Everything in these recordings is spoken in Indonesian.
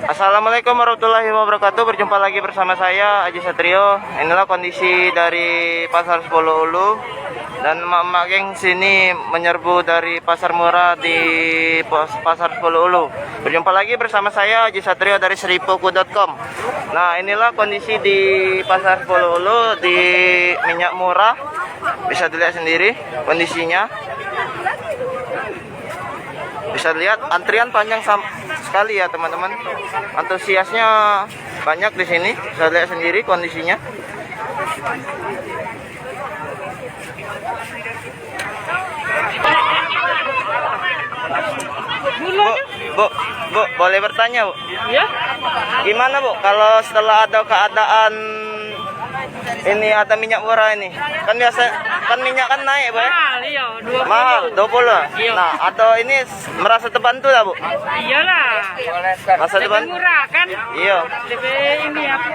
Assalamualaikum warahmatullahi wabarakatuh. Berjumpa lagi bersama saya Aji Satrio. Inilah kondisi dari Pasar 10 Ulu. Dan emak-emak geng sini menyerbu dari pasar murah di Pasar 10 Ulu. Berjumpa lagi bersama saya Aji Satrio dari seripuku.com. Nah, inilah kondisi di Pasar 10 Ulu di minyak murah. Bisa dilihat sendiri kondisinya. Bisa lihat antrian panjang sekali ya teman-teman. Antusiasnya banyak di sini. Bisa lihat sendiri kondisinya. Bu, boleh bertanya, Bu? Ya. Gimana, Bu, kalau setelah ada keadaan ini ada minyak murah ini? Kan biasa kan minyak kan naik, Bu. Mahal, iya, 20. Mahal, 20. Iya. Nah, atau ini merasa terbantu lah, Bu? Iyalah. Merasa Lebih terbantu? murah kan? Iya. Lebih ini apa?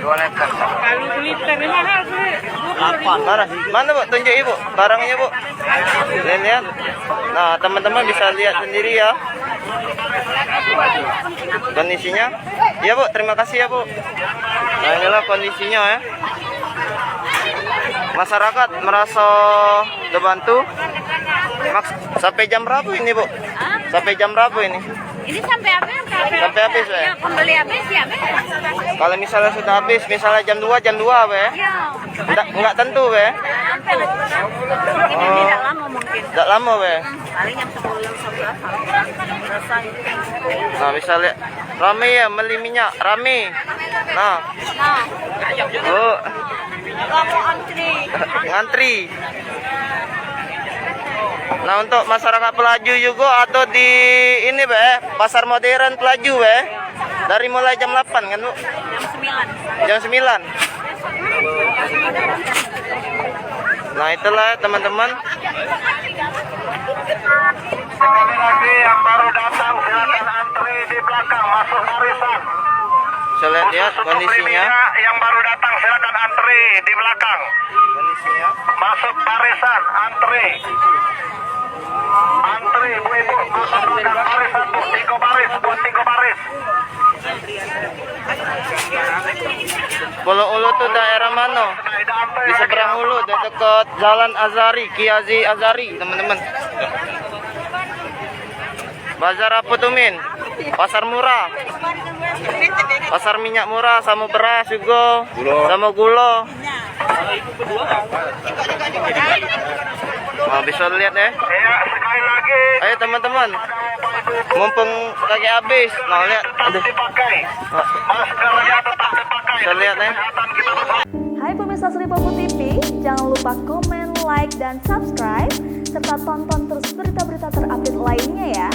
Kalau liter ini mahal sih. Mana, Bu? Tunjuk Ibu barangnya, Bu. Lihat. Nah, teman-teman bisa lihat sendiri ya kondisinya. Ya, Bu, terima kasih ya, Bu. Nah, inilah kondisinya ya. Masyarakat merasa terbantu. Sampai jam berapa ini, Bu? Sampai jam berapa ini? Ini sampai habis? Sampai habis, Bu. Ya, kembali habis ya, Be. Kalau misalnya sudah habis, misalnya jam 2, Bu. Ya. Enggak tentu, Bu. Sampai ini tidak lama mungkin. Enggak lama, Bu. Paling jam 10 11 selesai. Nah, bisa lihat rame ya beli minyak, rame. Nah, Nah, Bu, kamu antri. ngantri. Nah, untuk masyarakat pelaju juga atau di ini, Be, pasar modern pelaju, Be. Dari mulai jam 8 kan, Bu? Jam 9. Jam 9. Nah, itulah teman-teman. Sekali lagi yang baru datang silakan antri di belakang masuk barisan. Bisa lihat kondisinya. Yang baru datang silakan antri di belakang. Kondisinya. Masuk barisan, antri. Antri, Bu Ibu, masuk belakang barisan, Bu. 3 baris, buat 3 baris. Pulau Ulu tuh daerah mana? Di seberang Ulu, dekat Jalan Azari, Kiazi Azari, teman-teman. Bazar apa tuh, Min? Pasar murah. Pasar minyak murah sama beras juga, sama gula. Nah, bisa lihat ya. Ya, sekali lagi. Ayo teman-teman, mumpung lagi habis. Nah, lihat. Aduh. Dipakai. Maskernya tetap dipakai. Bisa lihat ya. Hai pemirsa Seripoku TV, jangan lupa komen, like, dan subscribe, serta tonton terus berita-berita terupdate lainnya ya.